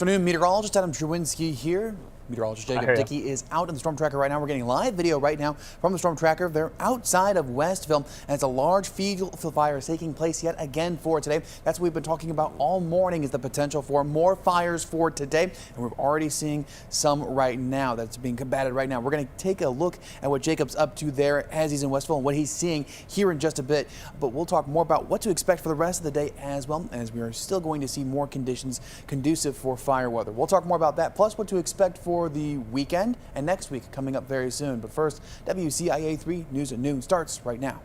Afternoon, meteorologist Adam Drewinski here. Meteorologist Jacob Dickey is out in the storm tracker right now. We're getting live video right now from the storm tracker. They're outside of Westville, and it's a large field fire taking place yet again for today. That's what we've been talking about all morning, is the potential for more fires for today, and we're already seeing some right now that's being combated right now. We're going to take a look at what Jacob's up to there as he's in Westville and what he's seeing here in just a bit. But we'll talk more about what to expect for the rest of the day as well, as we are still going to see more conditions conducive for fire weather. We'll talk more about that, plus what to expect for the weekend and next week coming up very soon. But first, WCIA 3 News at Noon starts right now.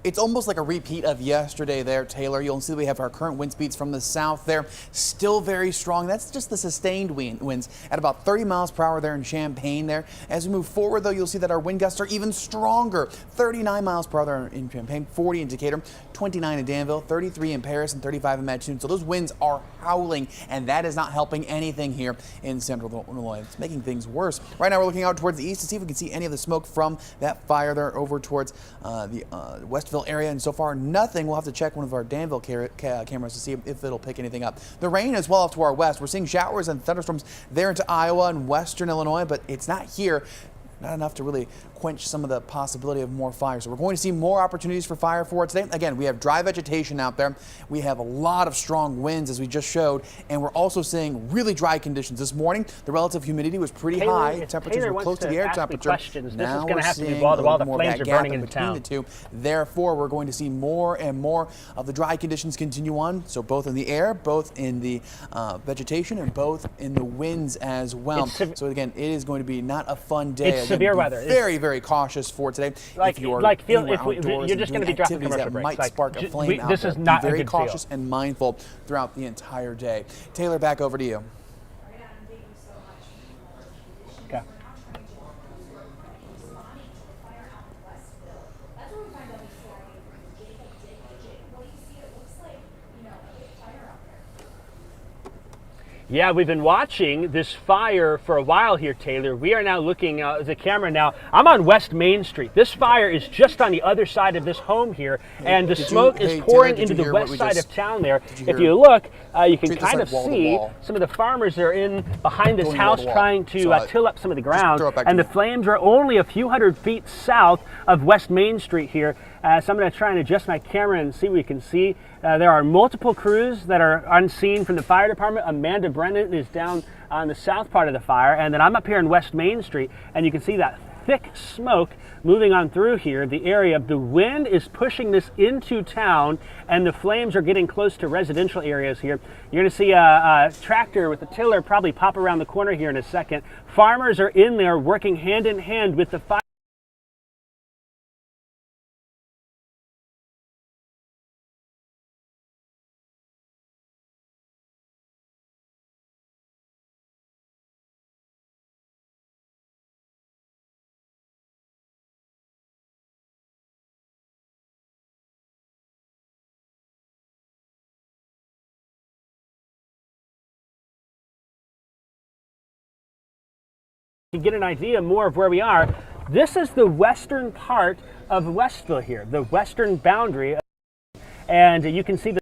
It's almost like a repeat of yesterday there, Taylor. You'll see we have our current wind speeds from the south there, still very strong. That's just the sustained winds at about 30 miles per hour there in Champaign there. As we move forward, though, you'll see that our wind gusts are even stronger. 39 miles per hour there in Champaign, 40 in Decatur, 29 in Danville, 33 in Paris, and 35 in Mattoon. So those winds are howling, and that is not helping anything here in central Illinois. It's making things worse. Right now, we're looking out towards the east to see if we can see any of the smoke from that fire there over towards the Westville area, and so far nothing. We'll have to check one of our Danville cameras to see if it'll pick anything up. The rain is well off to our west. We're seeing showers and thunderstorms there into Iowa and western Illinois, but it's not here. Not enough to really quench some of the possibility of more fire. So we're going to see more opportunities for fire for today. Again, we have dry vegetation out there. We have a lot of strong winds, as we just showed, and we're also seeing really dry conditions this morning. The relative humidity was pretty high. Temperatures were close to the air temperature. Now we're seeing a little more of that gap in between the two. Therefore, we're going to see more and more of the dry conditions continue on. So both in the air, both in the vegetation, and both in the winds as well. So again, it is going to be not a fun day. Severe weather. Very, very cautious for today. If you're just going to be dropping commercial breaks. Might spark a flame out there. This is not be very a good cautious feel. and mindful throughout the entire day. Taylor, back over to you. Okay. Yeah, we've been watching this fire for a while here, Taylor. We are now looking at the camera now. I'm on West Main Street. This fire is just on the other side of this home here, and the smoke is pouring into the west side of town there. If you look, you can kind of see some of the farmers that are in behind this house trying to till up some of the ground, and the flames are only a few hundred feet south of West Main Street here. So I'm going to try and adjust my camera and see what we can see. There are multiple crews that are unseen from the fire department. Amanda Brennan is down on the south part of the fire, and then I'm up here in West Main Street, and you can see that thick smoke moving on through here, the area. The wind is pushing this into town, and the flames are getting close to residential areas here. You're going to see a tractor with a tiller probably pop around the corner here in a second. Farmers are in there working hand in hand with the fire. To get an idea more of where we are, this is the western part of Westville here, the western boundary, and you can see the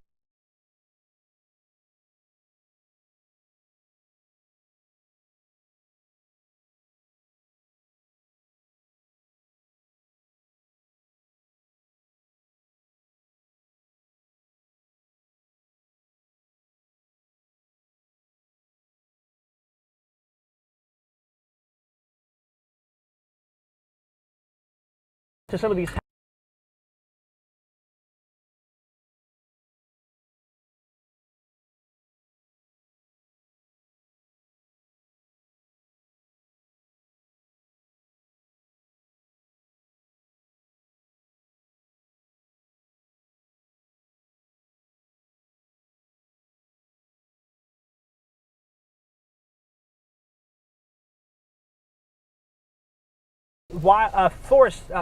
to some of these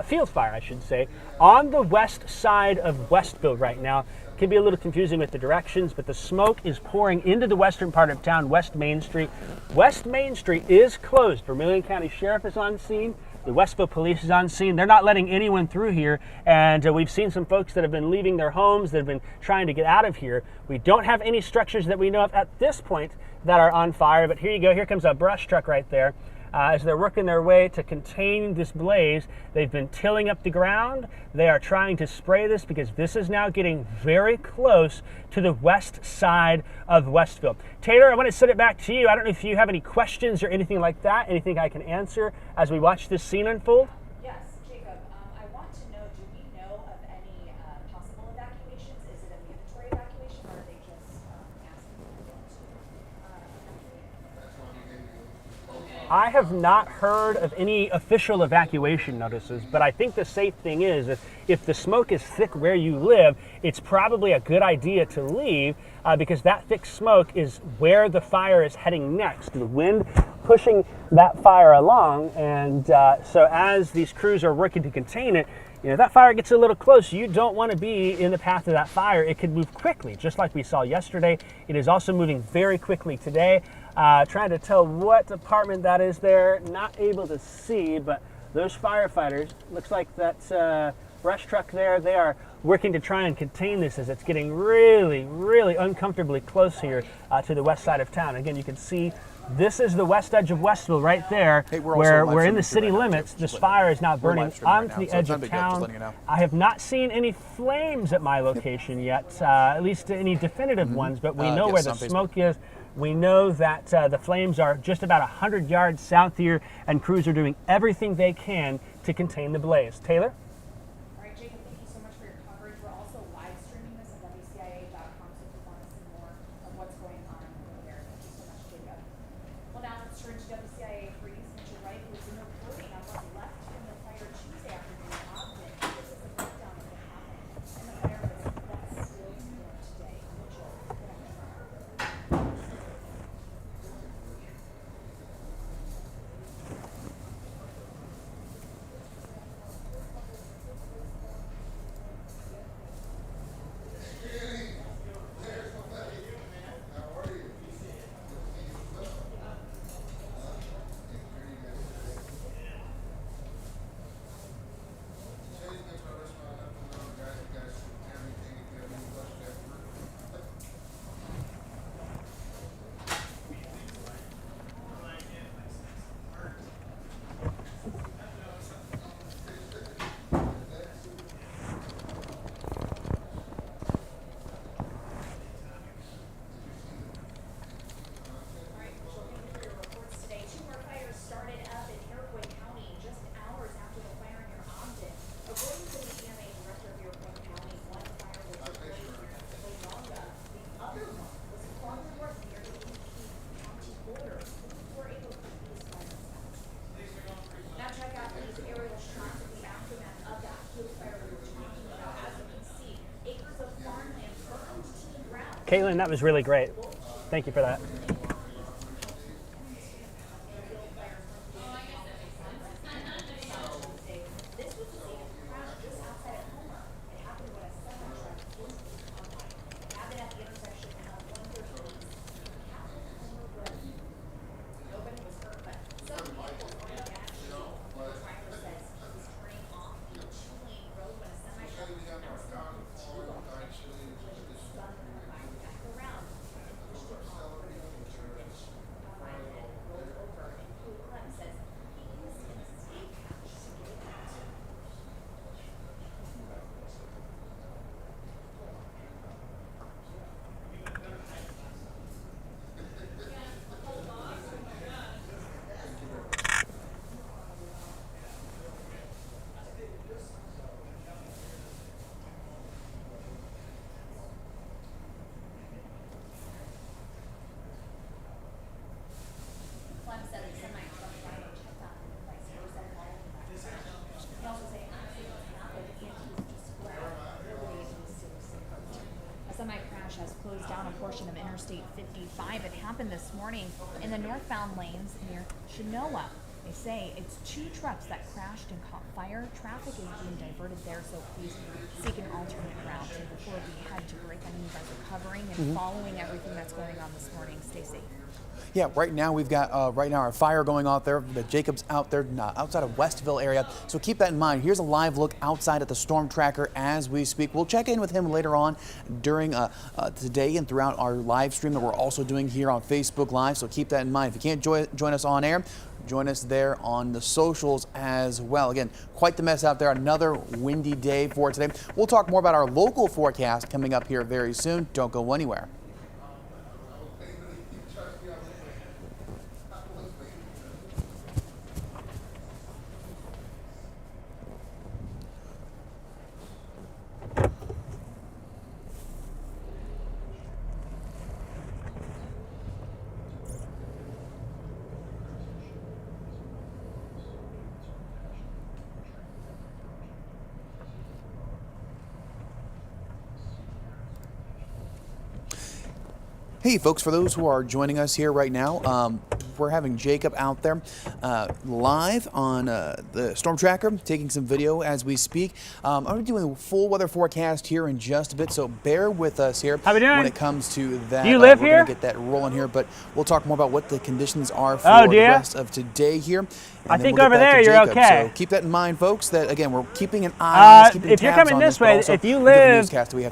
field fire, I should say, on the west side of Westville right now. Can be a little confusing with the directions, but the smoke is pouring into the western part of town, West Main Street. West Main Street is closed. Vermilion County Sheriff is on scene. The Westville Police is on scene. They're not letting anyone through here, and we've seen some folks that have been leaving their homes, that have been trying to get out of here. We don't have any structures that we know of at this point that are on fire, but here you go. Here comes a brush truck right there. As they're working their way to contain this blaze, they've been tilling up the ground. They are trying to spray this because this is now getting very close to the west side of Westville. Taylor, I want to send it back to you. I don't know if you have any questions or anything like that, anything I can answer as we watch this scene unfold. Yes, Jacob, I want to know, do we know of any possible evacuations? Is it a mandatory evacuation, or are they just asking people to evacuate? I have not heard of any official evacuation notices, but I think the safe thing is if the smoke is thick where you live, it's probably a good idea to leave because that thick smoke is where the fire is heading next. The wind pushing that fire along, and so as these crews are working to contain it, you know, that fire gets a little close. You don't want to be in the path of that fire. It can move quickly, just like we saw yesterday. It is also moving very quickly today. Trying to tell what department that is there. Not able to see, but those firefighters, looks like that brush truck there, they are working to try and contain this as it's getting really, really uncomfortably close here to the west side of town. Again, you can see this is the west edge of Westville right there, Hey, where we're in the city right now, limits. too. This Just fire is now we're burning live streaming onto right now, the so edge it's not of big deal, just town. letting you know. I have not seen any flames at my location yet, at least any definitive ones, but we know yes, where the on Facebook. smoke is. We know that the flames are just about 100 yards south here, and crews are doing everything they can to contain the blaze. Taylor? All right, Jacob, thank you so much for your coverage. We're also live streaming this on WCIA.com, so if you want to see more of what's going on over there. Thank you so much, Jacob. Well, now let's turn to WCIA Freeze, which you're right, was in reporting on what left from the fire Tuesday afternoon in Ogden. This is a breakdown of what happened, and the fire that's still going today. Mitchell, go ahead. Caitlin, that was really great. Thank you for that. portion of Interstate 55. It happened this morning in the northbound lanes near Chenoa. They say it's 2 trucks that crashed and caught fire. Traffic is being diverted there, so please seek an alternate route. And before we head to break, I know you guys are covering and following everything that's going on this morning. Stay safe. Yeah, right now we've got our fire going out there. The Jacobs out there outside of Westville area. So keep that in mind. Here's a live look outside at the storm tracker as we speak. We'll check in with him later on during today and throughout our live stream that we're also doing here on Facebook Live. So keep that in mind. If you can't join us on air, join us there on the socials as well. Again, quite the mess out there. Another windy day for today. We'll talk more about our local forecast coming up here very soon. Don't go anywhere. Hey folks, for those who are joining us here right now, we're having Jacob out there live on the storm tracker, taking some video as we speak. I'm going to be doing a full weather forecast here in just a bit, so bear with us here How we doing? when it comes to that. Do you live we're here? going to get that rolling here, but we'll talk more about what the conditions are for the rest of today here. I think over there you're okay. So keep that in mind, folks, that again, we're keeping an eye on this, if you're coming this way, if you live,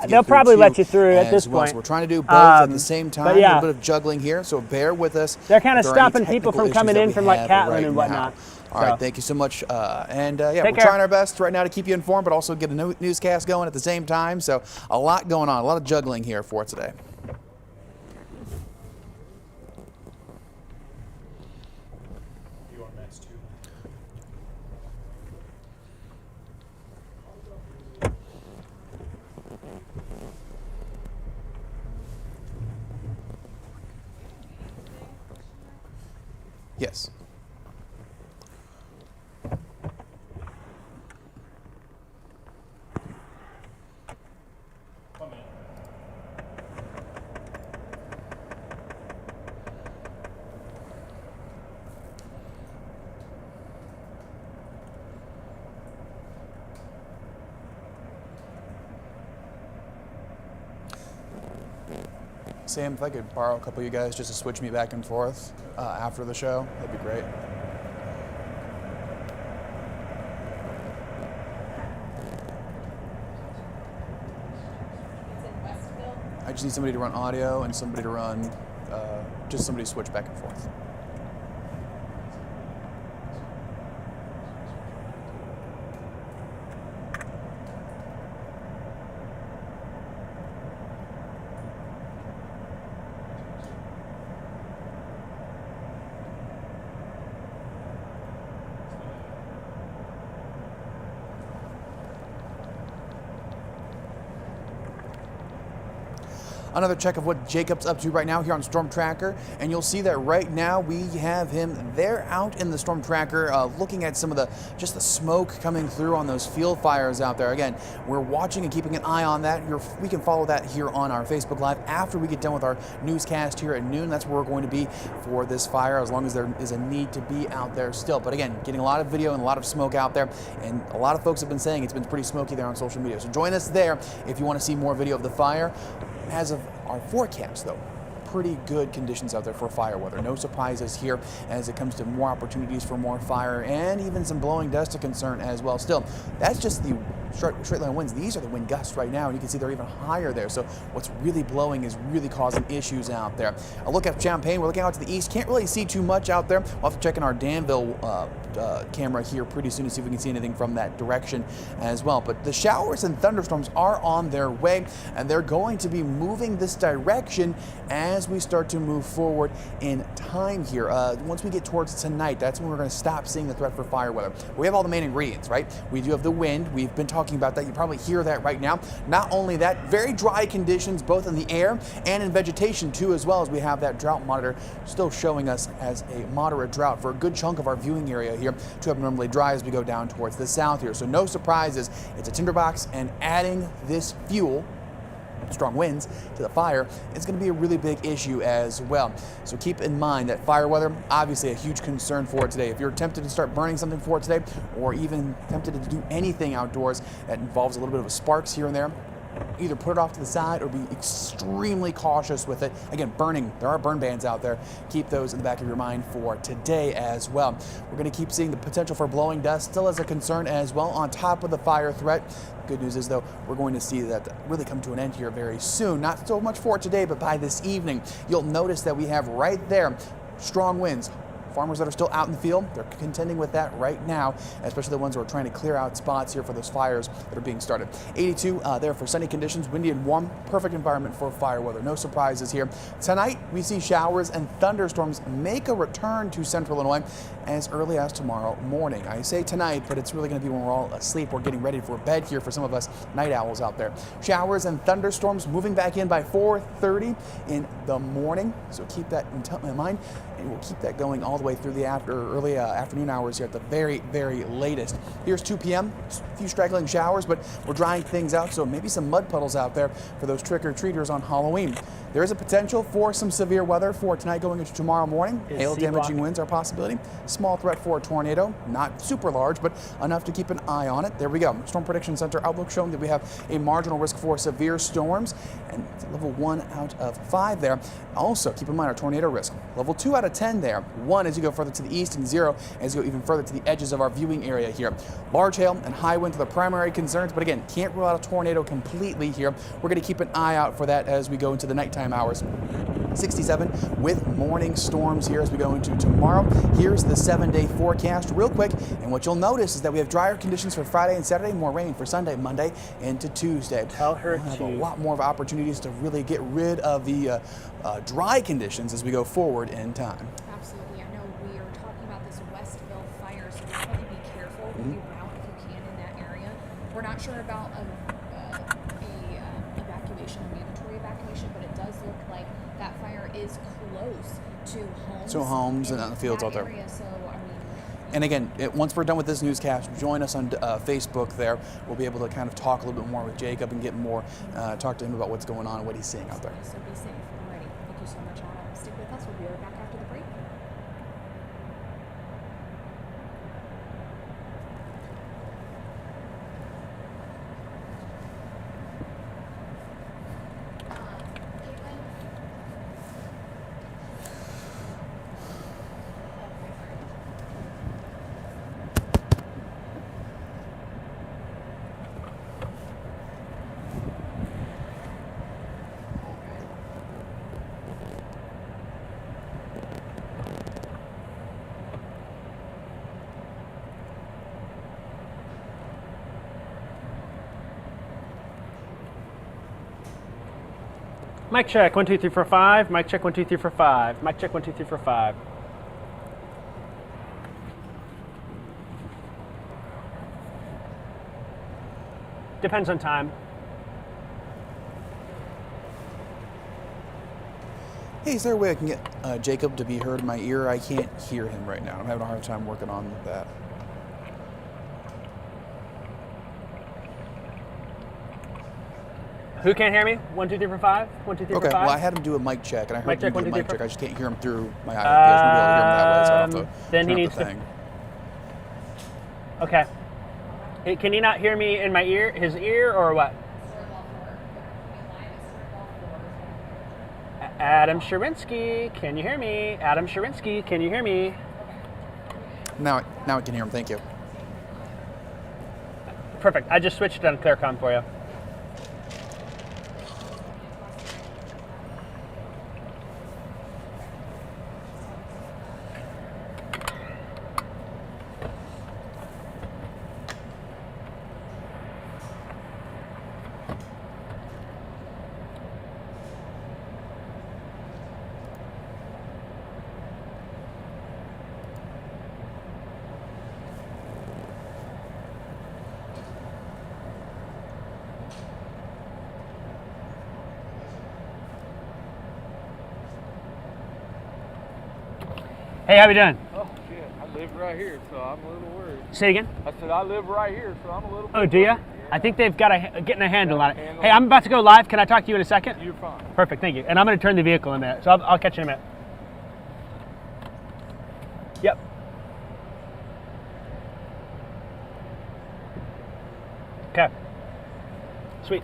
they'll probably let you through at this point. So we're trying to do both at the same time. But yeah. A little bit of juggling here, so bear with us. They're kind of stopping people from coming in from like Catlin and whatnot. All right, thank you so much. Yeah, we're trying our best right now to keep you informed, but also get a newscast going at the same time. So a lot going on, a lot of juggling here for today. Yes. Sam, if I could borrow a couple of you guys just to switch me back and forth after the show, that'd be great. It's in Westville. I just need somebody to run audio and somebody to run, just somebody to switch back and forth. Another check of what Jacob's up to right now here on Storm Tracker, and you'll see that right now we have him there out in the Storm Tracker looking at some of the smoke coming through on those field fires out there. Again, we're watching and keeping an eye on that. We can follow that here on our Facebook Live after we get done with our newscast here at noon. That's where we're going to be for this fire, as long as there is a need to be out there still. But again, getting a lot of video and a lot of smoke out there, and a lot of folks have been saying it's been pretty smoky there on social media. So join us there if you want to see more video of the fire. As of our forecast, though, pretty good conditions out there for fire weather. No surprises here as it comes to more opportunities for more fire and even some blowing dust to concern as well. Still, that's just the straight line winds. These are the wind gusts right now, and you can see they're even higher there. So what's really blowing is really causing issues out there. A look at Champaign. We're looking out to the east. Can't really see too much out there. We'll have to check in our Danville camera here pretty soon to see if we can see anything from that direction as well. But the showers and thunderstorms are on their way, and they're going to be moving this direction as we start to move forward in time here. Once we get towards tonight, that's when we're going to stop seeing the threat for fire weather. We have all the main ingredients, right? We do have the wind. We've been talking about that. You probably hear that right now. Not only that, very dry conditions both in the air and in vegetation too, as well as we have that drought monitor still showing us as a moderate drought for a good chunk of our viewing area here to abnormally dry as we go down towards the south here. So no surprises. It's a tinderbox, and adding this fuel strong winds to the fire, it's going to be a really big issue as well. So keep in mind that fire weather, obviously a huge concern for it today. If you're tempted to start burning something for it today, or even tempted to do anything outdoors that involves a little bit of sparks here and there, either put it off to the side or be extremely cautious with it. Again, burning, there are burn bans out there. Keep those in the back of your mind for today as well. We're going to keep seeing the potential for blowing dust still as a concern as well on top of the fire threat. Good news is, though, we're going to see that really come to an end here very soon. Not so much for today, but by this evening, you'll notice that we have right there strong winds. Farmers that are still out in the field, they're contending with that right now, especially the ones who are trying to clear out spots here for those fires that are being started. 82 there for sunny conditions, windy and warm, perfect environment for fire weather. No surprises here. Tonight, we see showers and thunderstorms make a return to central Illinois as early as tomorrow morning. I say tonight, but it's really going to be when we're all asleep or getting ready for bed here for some of us night owls out there. Showers and thunderstorms moving back in by 4:30 in the morning, so keep that in mind, and we'll keep that going all the way through the early afternoon hours here at the very, very latest. Here's 2 p.m., a few straggling showers, but we're drying things out, so maybe some mud puddles out there for those trick-or-treaters on Halloween. There is a potential for some severe weather for tonight going into tomorrow morning. Hail damaging winds are a possibility. Small threat for a tornado, not super large, but enough to keep an eye on it. There we go. Storm Prediction Center outlook showing that we have a marginal risk for severe storms, and level 1 out of 5 there. Also, keep in mind our tornado risk. Level 2 out of 10 there. 1 as you go further to the east, and 0 as you go even further to the edges of our viewing area here. Large hail and high wind are the primary concerns, but again, can't rule out a tornado completely here. We're going to keep an eye out for that as we go into the nighttime hours. 67 with morning storms here as we go into tomorrow. Here's the 7-day forecast real quick, and what you'll notice is that we have drier conditions for Friday and Saturday, more rain for Sunday, Monday, into Tuesday. Tell her we'll have to a lot more of opportunities to really get rid of the dry conditions as we go forward in time. Absolutely. I know we are talking about this Westville fire, so definitely be careful when you route if you can in that area. We're not sure about a evacuation, a mandatory evacuation, but it does look like that fire is close to homes. So homes and on the fields out there. Area, so, I mean, and again, once we're done with this newscast, join us on Facebook there. We'll be able to kind of talk a little bit more with Jacob and get more, talk to him about what's going on and what he's seeing out there. So be safe. Alrighty. Thank you so much, Adam. Stick with us. We'll be right back after the break. Mic check, 1, 2, 3, 4, 5. Mic check, 1, 2, 3, 4, 5. Mic check, 1, 2, 3, 4, 5. Depends on time. Hey, is there a way I can get Jacob to be heard in my ear? I can't hear him right now. I'm having a hard time working on that. Who can't hear me? 1, 2, 3, 4, 5. 1, 2, 3, 4, 5. Okay, well, I had him do a mic check, and I heard Mic check, him do 1, a 2, 3, mic 4. check. I just can't hear him through my iPad. I won't be able to hear him that way, so I have to Then he turn up needs the to. thing. Okay. Hey, can he not hear me in my ear, his ear, or what? Adam Sharinsky, can you hear me? Adam Sharinsky, can you hear me? Now I can hear him. Thank you. Perfect. I just switched on ClearCom for you. Hey, how we doing? Oh shit, I live right here, so I'm a little worried. Say again. I said I live right here, so I'm a little Oh, do ya? worried. I think they've got getting a handle on it. Hey, I'm about to go live. Can I talk to you in a second? You're fine. Perfect, thank you. And I'm going to turn the vehicle in a minute, so I'll catch you in a minute. Yep. Okay. Sweet.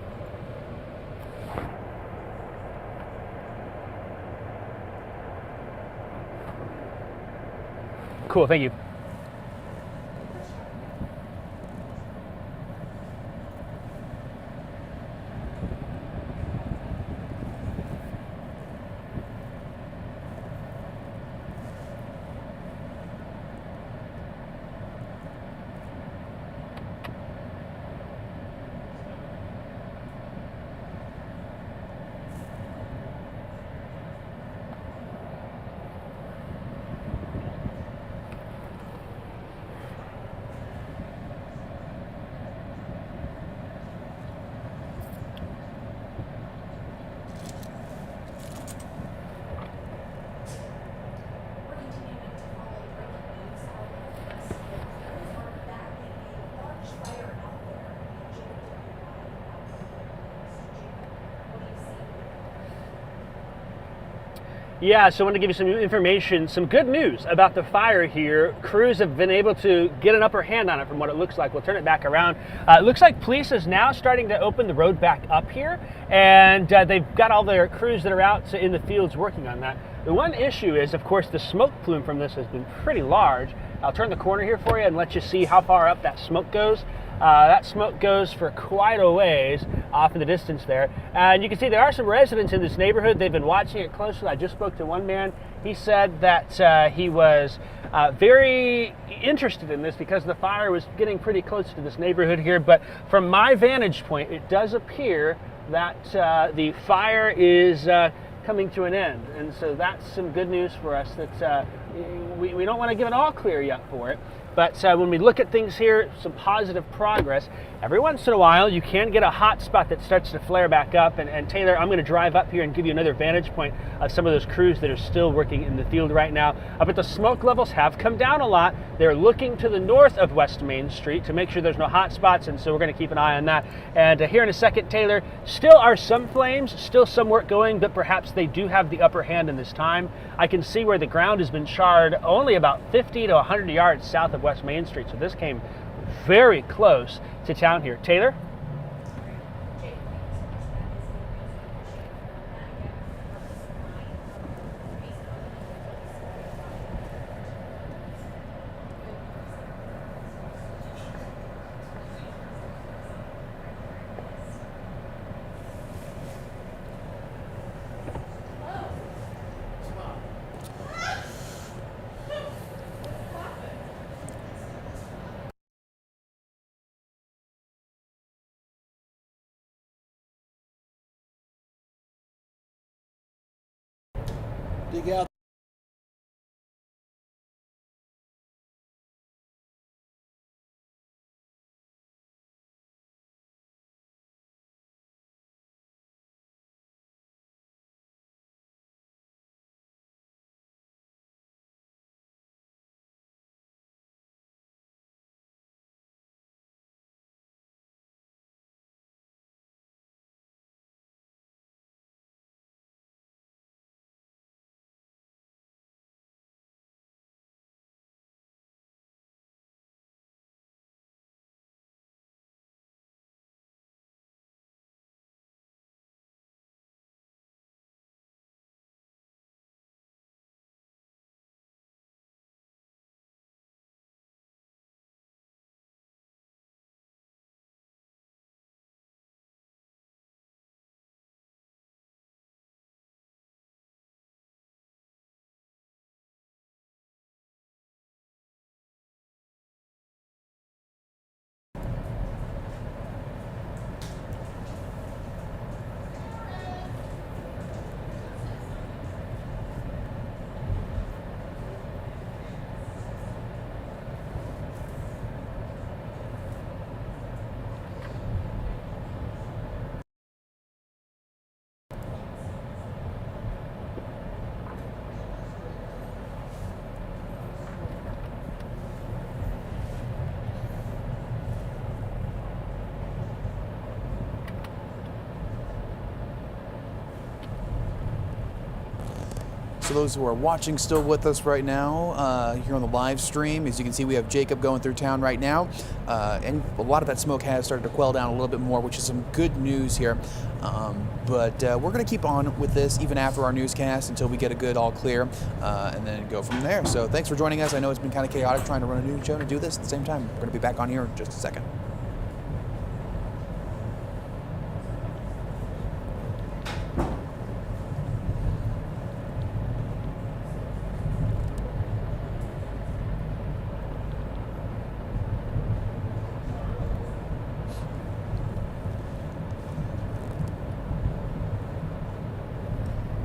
Cool, thank you. We're continuing to follow breaking news out of the press. There's word that a large fire out there in What do you see? Yeah, so I want to give you some information, some good news about the fire here. Crews have been able to get an upper hand on it from what it looks like. We'll turn it back around. It looks like police is now starting to open the road back up here, and they've got all their crews that are out in the fields working on that. The one issue is, of course, the smoke plume from this has been pretty large. I'll turn the corner here for you and let you see how far up that smoke goes. That smoke goes for quite a ways off in the distance there. And you can see there are some residents in this neighborhood. They've been watching it closely. I just spoke to one man. He said that he was very interested in this because the fire was getting pretty close to this neighborhood here. But from my vantage point, it does appear that the fire is coming to an end. And so that's some good news for us that we don't want to give an all clear yet for it. But when we look at things here, some positive progress. Every once in a while, you can get a hot spot that starts to flare back up. And Taylor, I'm going to drive up here and give you another vantage point of some of those crews that are still working in the field right now. But the smoke levels have come down a lot. They're looking to the north of West Main Street to make sure there's no hot spots, and so we're going to keep an eye on that. And here in a second, Taylor, still are some flames, still some work going, but perhaps they do have the upper hand in this time. I can see where the ground has been charred only about 50 to 100 yards south of West Main Street, so this came very close to town here. Taylor? Dig out for those who are watching still with us right now here on the live stream. As you can see, we have Jacob going through town right now, and a lot of that smoke has started to quell down a little bit more, which is some good news here. But we're going to keep on with this even after our newscast until we get a good all clear, and then go from there. So thanks for joining us. I know it's been kind of chaotic trying to run a news show and do this at the same time. We're going to be back on here in just a second.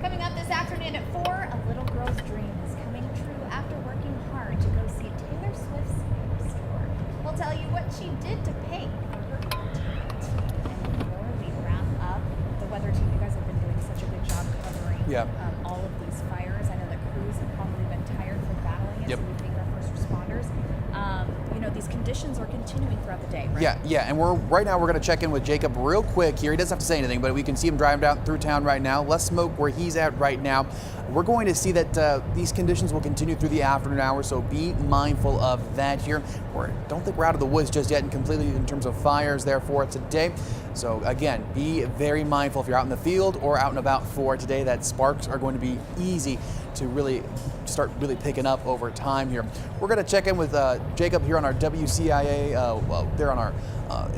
Coming up this afternoon at 4, a little girl's dream is coming true after working hard to go see Taylor Swift's store. We'll tell you what she did to pay for her entertainment. And before we wrap up, the weather team, you guys have been doing such a good job covering all of these fires. I know that crews have probably been tired from battling it, so we thank our first responders. You know, these conditions are continuing throughout the day, right? Yeah, and right now we're going to check in with Jacob real quick here. He doesn't have to say anything, but we can see him driving down through town right now. Less smoke where he's at right now. We're going to see that these conditions will continue through the afternoon hours, so be mindful of that here. Don't think we're out of the woods just yet and completely in terms of fires there for today. So again, be very mindful if you're out in the field or out and about for today, that sparks are going to be easy to really start picking up over time here. We're going to check in with Jacob here on our WCIA, there on our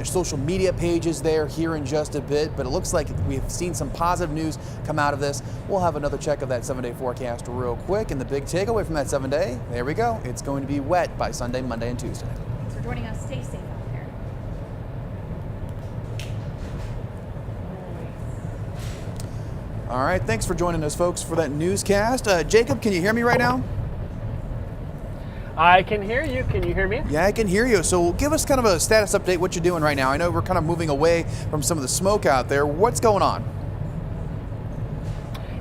social media pages there here in just a bit, but it looks like we've seen some positive news come out of this. We'll have another check of that 7-day forecast real quick, and the big takeaway from that 7-day, there we go, it's going to be wet by Sunday, Monday, and Tuesday. Thanks for joining us. Stay safe out there. All right, thanks for joining us, folks, for that newscast. Jacob, can you hear me right now? I can hear you. Can you hear me? Yeah, I can hear you. So give us kind of a status update, what you're doing right now. I know we're kind of moving away from some of the smoke out there. What's going on?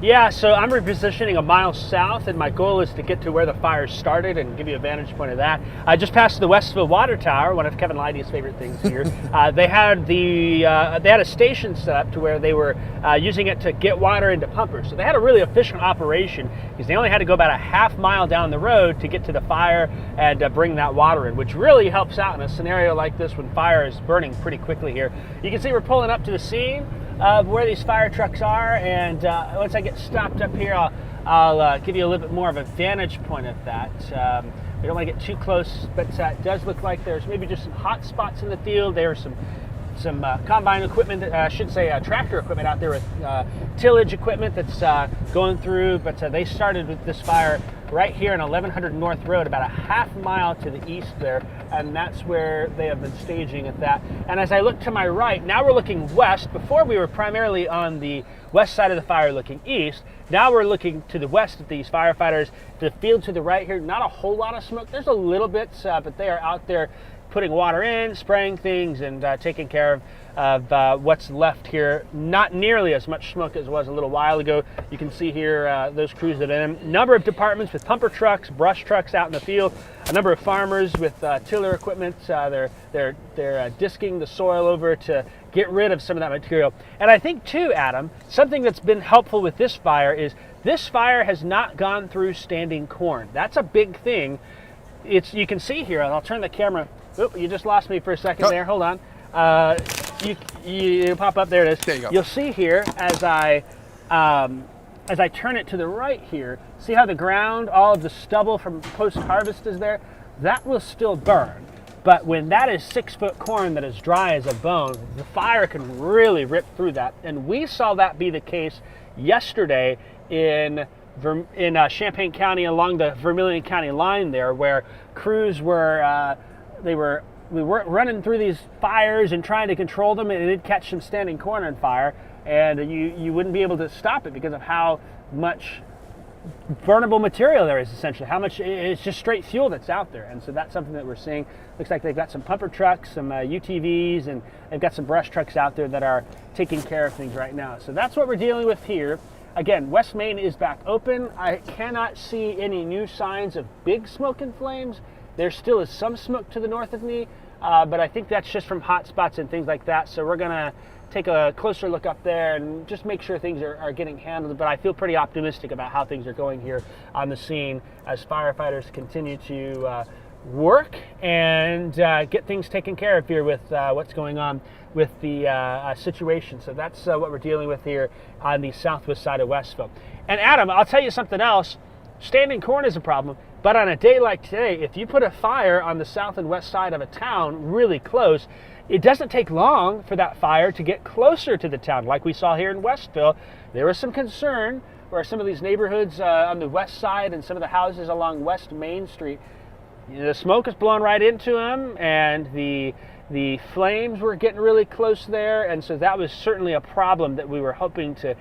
Yeah, so I'm repositioning a mile south, and my goal is to get to where the fire started and give you a vantage point of that. I just passed the Westville Water Tower, one of Kevin Leidy's favorite things here. They had a station set up to where they were using it to get water into pumpers. So they had a really efficient operation because they only had to go about a half mile down the road to get to the fire and bring that water in, which really helps out in a scenario like this when fire is burning pretty quickly here. You can see we're pulling up to the scene of where these fire trucks are, and once I get stopped up here, I'll give you a little bit more of a vantage point of that. We don't want to get too close, but it does look like there's maybe just some hot spots in the field. There are some combine equipment, I should say tractor equipment out there with tillage equipment that's going through, but they started with this fire right here on 1100 North Road, about a half mile to the east there, and that's where they have been staging at that. And as I look to my right, now we're looking west. Before we were primarily on the west side of the fire looking east. Now we're looking to the west at these firefighters. The field to the right here, not a whole lot of smoke. There's a little bit, but they are out there putting water in, spraying things, and taking care of what's left here. Not nearly as much smoke as was a little while ago. You can see here those crews that are in. A number of departments with pumper trucks, brush trucks out in the field. A number of farmers with tiller equipment. They're disking the soil over to get rid of some of that material. And I think too, Adam, something that's been helpful with this fire is this fire has not gone through standing corn. That's a big thing. You can see here, and I'll turn the camera. Oop, you just lost me for a second there. Hold on. You pop up. There it is. There you go. You'll see here as I turn it to the right here. See how the ground, all of the stubble from post-harvest is there? That will still burn. But when that is 6-foot corn that is dry as a bone, the fire can really rip through that. And we saw that be the case yesterday in Champaign County along the Vermilion County line there, where crews were we were running through these fires and trying to control them, and it'd catch some standing corn on fire, and you wouldn't be able to stop it because of how much burnable material there is, essentially. How much it's just straight fuel that's out there. And so that's something that we're seeing. Looks like they've got some pumper trucks, some UTVs, and they've got some brush trucks out there that are taking care of things right now. So that's what we're dealing with here. Again, West Main is back open. I cannot see any new signs of big smoke and flames. There still is some smoke to the north of me, but I think that's just from hot spots and things like that. So we're gonna take a closer look up there and just make sure things are getting handled. But I feel pretty optimistic about how things are going here on the scene as firefighters continue to work and get things taken care of here with what's going on with the situation. So that's what we're dealing with here on the southwest side of Westville. And Adam, I'll tell you something else. Standing corn is a problem, but on a day like today, if you put a fire on the south and west side of a town really close, it doesn't take long for that fire to get closer to the town. Like we saw here in Westville, there was some concern where some of these neighborhoods on the west side and some of the houses along West Main Street, the smoke is blowing right into them, and the flames were getting really close there, and so that was certainly a problem that we were hoping to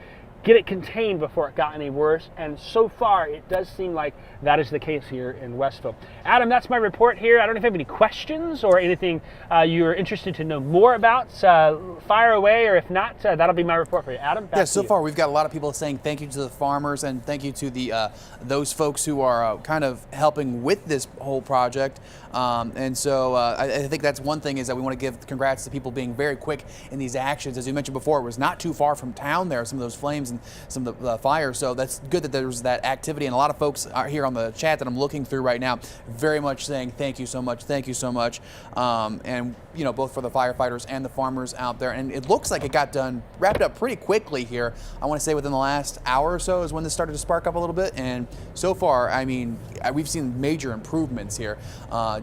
get it contained before it got any worse, and so far it does seem like that is the case here in Westville. Adam, that's my report here. I don't know if you have any questions or anything you're interested to know more about. Fire away, or if not, that'll be my report for you. Adam, back Yeah, to so you. far we've got a lot of people saying thank you to the farmers and thank you to the those folks who are kind of helping with this whole project. And so I think that's one thing, is that we want to give congrats to people being very quick in these actions. As you mentioned before, it was not too far from town there, some of those flames and some of the fires. So that's good that there was that activity. And a lot of folks are here on the chat that I'm looking through right now, very much saying thank you so much, thank you so much. And you know, both for the firefighters and the farmers out there. And it looks like it got wrapped up pretty quickly here. I want to say within the last hour or so is when this started to spark up a little bit. And so far, I mean, we've seen major improvements here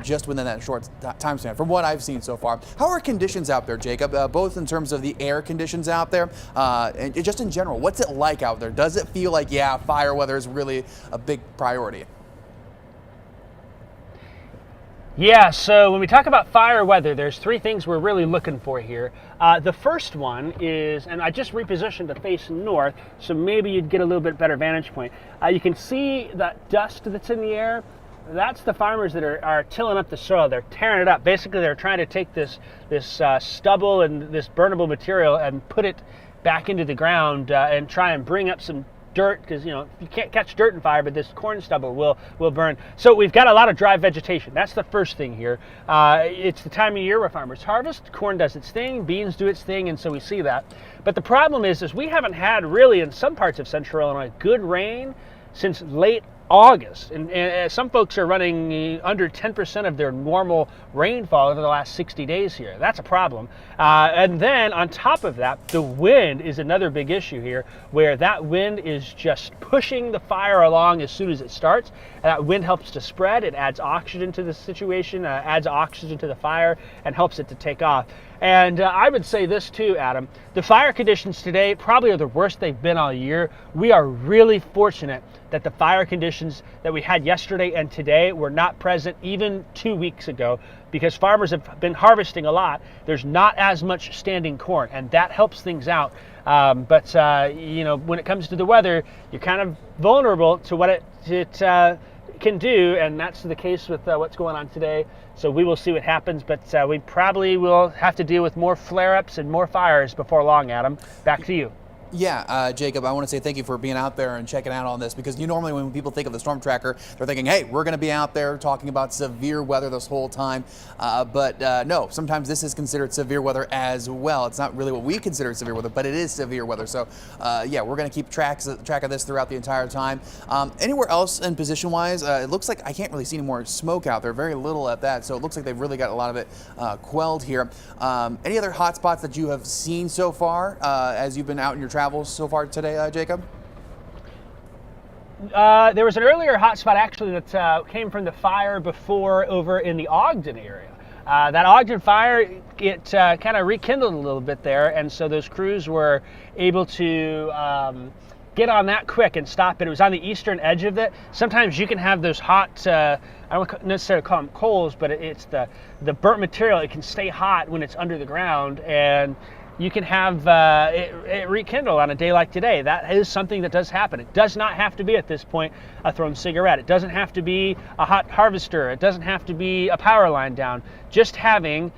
just within that short time span from what I've seen so far. How are conditions out there, Jacob, both in terms of the air conditions out there and just in general? What's it like out there? Does it feel like, yeah, fire weather is really a big priority? Yeah, so when we talk about fire weather, there's three things we're really looking for here. The first one is, and I just repositioned to face north, so maybe you'd get a little bit better vantage point. You can see that dust that's in the air. That's the farmers that are tilling up the soil. They're tearing it up. Basically, they're trying to take this stubble and this burnable material and put it back into the ground and try and bring up some dirt, because you know, you can't catch dirt in fire, but this corn stubble will burn. So we've got a lot of dry vegetation. That's the first thing here. It's the time of year where farmers harvest. Corn does its thing, beans do its thing, and so we see that. But the problem is we haven't had really, in some parts of central Illinois, good rain since late August, and some folks are running under 10% of their normal rainfall over the last 60 days here. That's a problem. And then on top of that, the wind is another big issue here, where that wind is just pushing the fire along as soon as it starts. And that wind helps to spread. It adds oxygen to the situation, adds oxygen to the fire, and helps it to take off. And I would say this too, Adam. The fire conditions today probably are the worst they've been all year. We are really fortunate that the fire conditions that we had yesterday and today were not present even 2 weeks ago, because farmers have been harvesting a lot. There's not as much standing corn, and that helps things out. But you know, when it comes to the weather, you're kind of vulnerable to what it can do, and that's the case with what's going on today. So we will see what happens, but we probably will have to deal with more flare-ups and more fires before long. Adam, back to you. Yeah, Jacob, I want to say thank you for being out there and checking out on this, because normally when people think of the storm tracker, they're thinking, hey, we're going to be out there talking about severe weather this whole time. But no, sometimes this is considered severe weather as well. It's not really what we consider severe weather, but it is severe weather. So yeah, we're going to keep track of this throughout the entire time. Anywhere else in position-wise, it looks like I can't really see any more smoke out there, very little at that. So it looks like they've really got a lot of it quelled here. Any other hot spots that you have seen so far as you've been out in your travels so far today, Jacob? There was an earlier hotspot actually that came from the fire before over in the Ogden area. That Ogden fire, it kind of rekindled a little bit there, and so those crews were able to get on that quick and stop it. It was on the eastern edge of it. Sometimes you can have those hot, I don't necessarily call them coals, but it's the burnt material. It can stay hot when it's under the ground, and you can have it rekindle on a day like today. That is something that does happen. It does not have to be at this point a thrown cigarette. It doesn't have to be a hot harvester. It doesn't have to be a power line down. Just having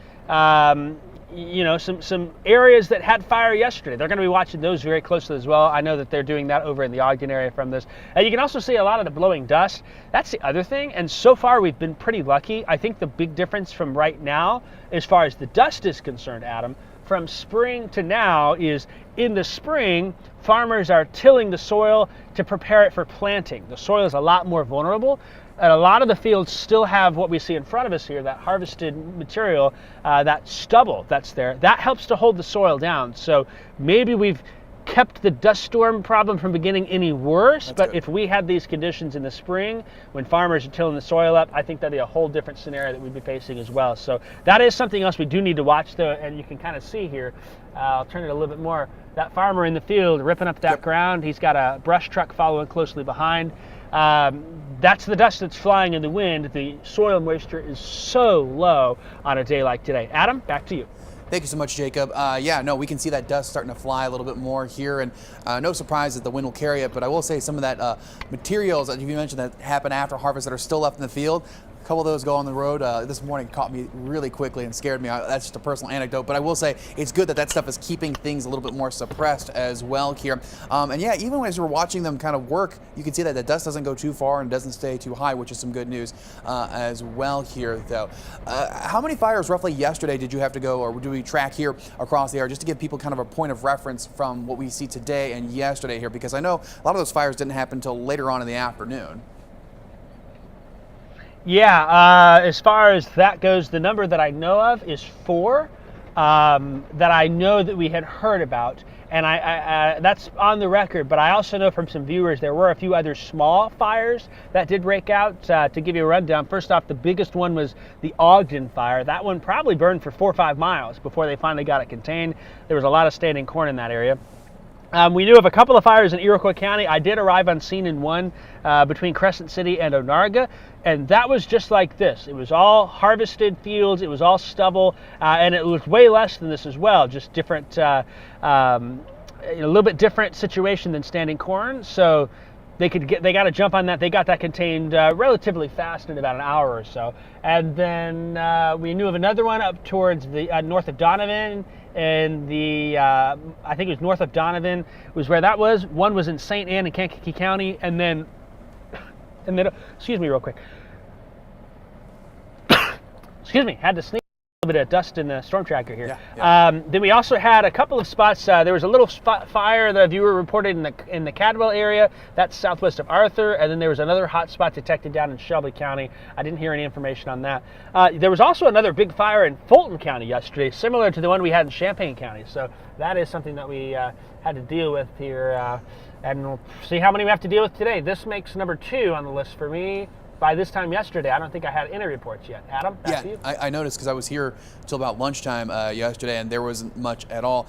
you know, some areas that had fire yesterday. They're going to be watching those very closely as well. I know that they're doing that over in the Ogden area from this. You can also see a lot of the blowing dust. That's the other thing, and so far we've been pretty lucky. I think the big difference from right now, as far as the dust is concerned, Adam, from spring to now is in the spring, farmers are tilling the soil to prepare it for planting. The soil is a lot more vulnerable. And a lot of the fields still have what we see in front of us here, that harvested material, that stubble that's there. That helps to hold the soil down. So maybe we've kept the dust storm problem from beginning any worse, but good. if we had these conditions in the spring when farmers are tilling the soil up, I think that'd be a whole different scenario that we'd be facing as well. So that is something else we do need to watch, though, and you can kind of see here. I'll turn it a little bit more. That farmer in the field ripping up that ground, he's got a brush truck following closely behind. That's the dust that's flying in the wind. The soil moisture is so low on a day like today. Adam, back to you. Thank you so much, Jacob. Yeah, no, we can see that dust starting to fly a little bit more here, and no surprise that the wind will carry it, but I will say some of that materials that you mentioned that happen after harvest that are still left in the field, a couple of those go on the road. This morning caught me really quickly and scared me. That's just a personal anecdote, but I will say it's good that that stuff is keeping things a little bit more suppressed as well here. And yeah, even as we're watching them kind of work, you can see that the dust doesn't go too far and doesn't stay too high, which is some good news as well here, though. How many fires roughly yesterday did you have to go, or do we track here across the area, just to give people kind of a point of reference from what we see today and yesterday here? Because I know a lot of those fires didn't happen until later on in the afternoon. Yeah, as far as that goes, the number that I know of is 4 that I know that we had heard about, and I that's on the record, but I also know from some viewers there were a few other small fires that did break out. To give you a rundown, first off, the biggest one was the Ogden fire. That one probably burned for 4 or 5 miles before they finally got it contained. There was a lot of standing corn in that area. We knew of a couple of fires in Iroquois County. I did arrive on scene in one between Crescent City and Onarga, and that was just like this. It was all harvested fields, it was all stubble, and it was way less than this as well, just different, a little bit different situation than standing corn. So they got to jump on that. They got that contained relatively fast in about an hour or so. And then we knew of another one up towards the north of Donovan, and the I think it was north of Donovan was where that was. One was in St. Anne in Kankakee County, and then excuse me real quick. Excuse me, had to sneeze. A bit of dust in the storm tracker here. Then we also had a couple of spots. There was a little fire that a viewer reported in the Cadwell area. That's southwest of Arthur. And then there was another hot spot detected down in Shelby County. I didn't hear any information on that. There was also another big fire in Fulton County yesterday, similar to the one we had in Champaign County. So that is something that we had to deal with here. And we'll see how many we have to deal with today. This makes number 2 on the list for me. By this time yesterday, I don't think I had any reports yet. Adam, back to you. I noticed because I was here till about lunchtime yesterday, and there wasn't much at all.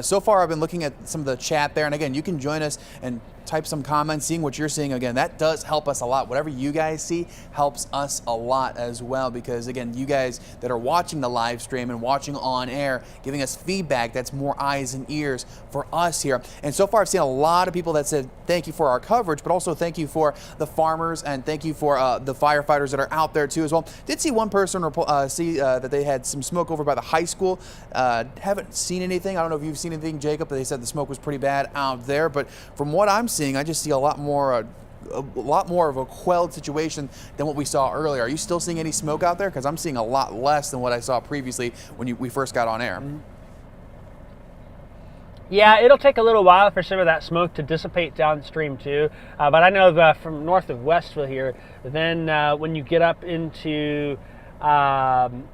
So far, I've been looking at some of the chat there, and again, you can join us and type some comments, seeing what you're seeing. Again, that does help us a lot. Whatever you guys see helps us a lot as well, because again, you guys that are watching the live stream and watching on air, giving us feedback, that's more eyes and ears for us here. And so far, I've seen a lot of people that said thank you for our coverage, but also thank you for the farmers, and thank you for the firefighters that are out there too as well. Did see one person see that they had some smoke over by the high school. Haven't seen anything. I don't know if you've seen anything, Jacob, but they said the smoke was pretty bad out there. But from what I'm seeing, I just see a lot more of a quelled situation than what we saw earlier. Are you still seeing any smoke out there? Because I'm seeing a lot less than what I saw previously when we first got on air. Yeah, it'll take a little while for some of that smoke to dissipate downstream too. But I know from north of Westville here, then when you get up into Belgium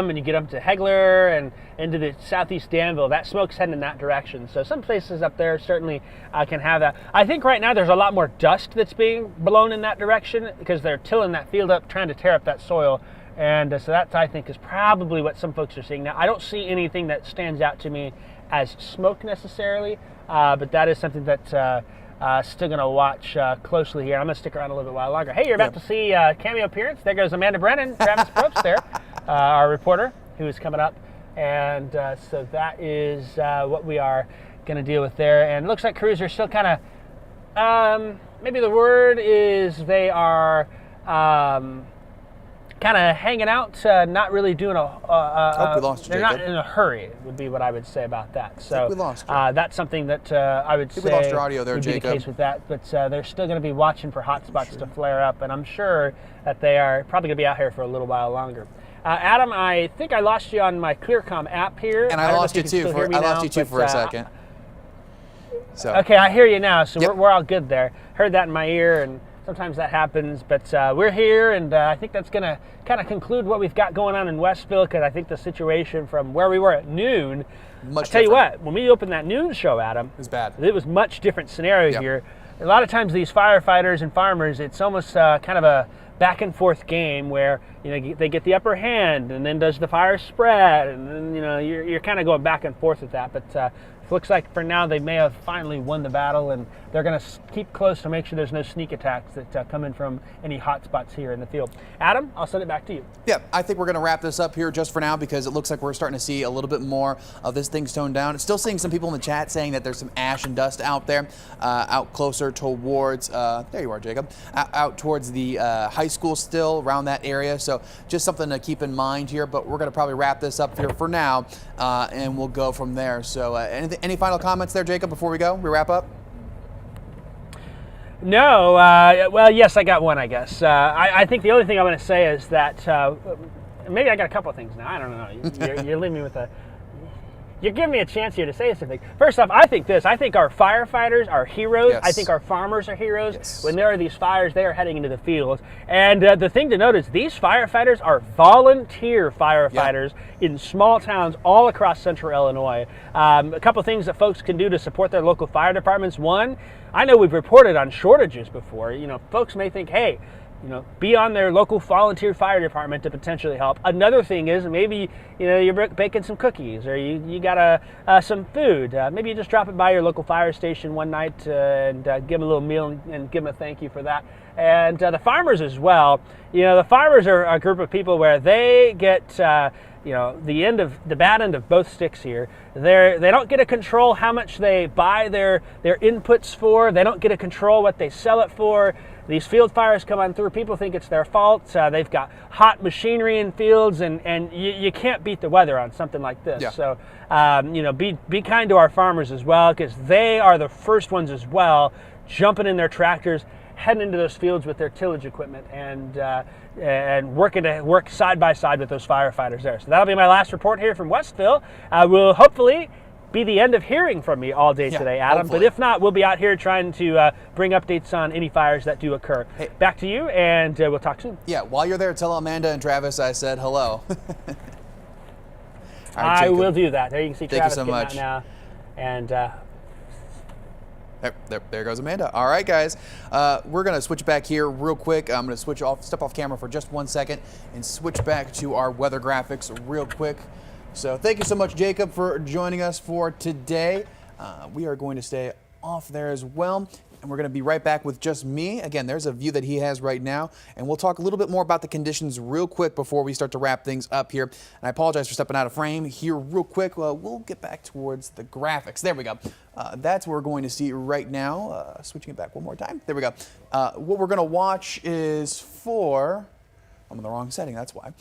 and you get up to Hegler and into the southeast Danville, that smoke's heading in that direction. So some places up there certainly can have that. I think right now there's a lot more dust that's being blown in that direction because they're tilling that field up, trying to tear up that soil. And so that, I think, is probably what some folks are seeing. Now, I don't see anything that stands out to me as smoke necessarily, but that is something that still going to watch closely here. I'm going to stick around a little bit while longer. Hey, you're about to see a cameo appearance. There goes Amanda Brennan, Travis Probst there, our reporter who is coming up. And so that is what we are going to deal with there. And it looks like crews are still kind of, maybe the word is they are kind of hanging out, not really doing we lost you, they're Jacob. not in a hurry, would be what I would say about that. So we lost you. that's something that I would say we lost your audio there, would be the Jacob. case with that. But they're still going to be watching for hot spots to flare up, and I'm sure that they are probably going to be out here for a little while longer. Adam, I think I lost you on my ClearCom app here. And I lost you too for a second. So okay, I hear you now. So Yep. we're all good there. Heard that in my ear, and sometimes that happens. But we're here, and I think that's going to kind of conclude what we've got going on in Westville, because I think the situation from where we were at noon. much I'll tell you different. what, when we opened that noon show, Adam, It was bad. it was much different scenario Yep. here. A lot of times these firefighters and farmers, it's almost kind of a back and forth game where they get the upper hand, and then does the fire spread, and then you're kind of going back and forth with that. But it looks like for now they may have finally won the battle, and they're going to keep close to make sure there's no sneak attacks that come in from any hot spots here in the field. Adam, I'll send it back to you. Yeah, I think we're going to wrap this up here just for now, because it looks like we're starting to see a little bit more of this thing toned down. Still seeing some people in the chat saying that there's some ash and dust out there, out closer towards, there you are, Jacob, out towards the high school still, around that area. So just something to keep in mind here, but we're going to probably wrap this up here for now, and we'll go from there. So any final comments there, Jacob, before we go? We wrap up? No, well, yes, I got one, I guess. I think the only thing I'm going to say is that maybe I got a couple of things now. I don't know. You're leaving me with a... You're giving me a chance here to say something. First off, I think our firefighters are heroes. Yes. I think our farmers are heroes. Yes. When there are these fires, they are heading into the fields. And the thing to note is these firefighters are volunteer firefighters in small towns all across central Illinois. A couple things that folks can do to support their local fire departments. One, I know we've reported on shortages before. Folks may think, hey, be on their local volunteer fire department to potentially help. Another thing is maybe you're baking some cookies, or you got some food. Maybe you just drop it by your local fire station one night and give them a little meal and give them a thank you for that. And the farmers as well. The farmers are a group of people where they get the bad end of both sticks here. They don't get to control how much they buy their inputs for. They don't get to control what they sell it for. These field fires come on through. People think it's their fault. They've got hot machinery in fields, and you can't beat the weather on something like this. Yeah. So, be kind to our farmers as well, because they are the first ones as well, jumping in their tractors, heading into those fields with their tillage equipment, and work side by side with those firefighters there. So that'll be my last report here from Westville. Will hopefully be the end of hearing from me all day today, Adam. Hopefully. But if not, we'll be out here trying to bring updates on any fires that do occur. Hey. Back to you, and we'll talk soon. Yeah, while you're there, tell Amanda and Travis I said hello. All right, I Jacob. will do that. There you can see Thank you Travis so getting much. out now. And There goes Amanda. All right, guys. We're going to switch back here real quick. I'm going to step off camera for just 1 second and switch back to our weather graphics real quick. So thank you so much, Jacob, for joining us for today. We are going to stay off there as well, and we're going to be right back with just me. Again, there's a view that he has right now, and we'll talk a little bit more about the conditions real quick before we start to wrap things up here. And I apologize for stepping out of frame here real quick. We'll get back towards the graphics. There we go. That's what we're going to see right now. Switching it back one more time. There we go. What we're going to watch is I'm in the wrong setting, that's why.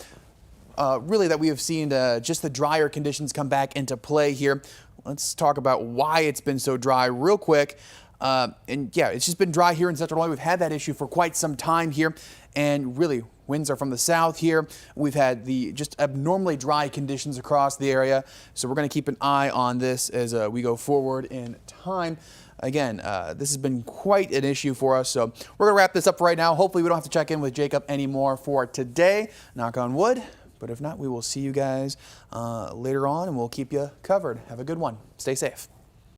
Really that we have seen just the drier conditions come back into play here. Let's talk about why it's been so dry real quick. And yeah, it's just been dry here in Central Illinois. We've had that issue for quite some time here, and really winds are from the south here. We've had the just abnormally dry conditions across the area, so we're going to keep an eye on this as we go forward in time. Again, this has been quite an issue for us, so we're going to wrap this up right now. Hopefully we don't have to check in with Jacob anymore for today, knock on wood. But if not, we will see you guys later on, and we'll keep you covered. Have a good one. Stay safe.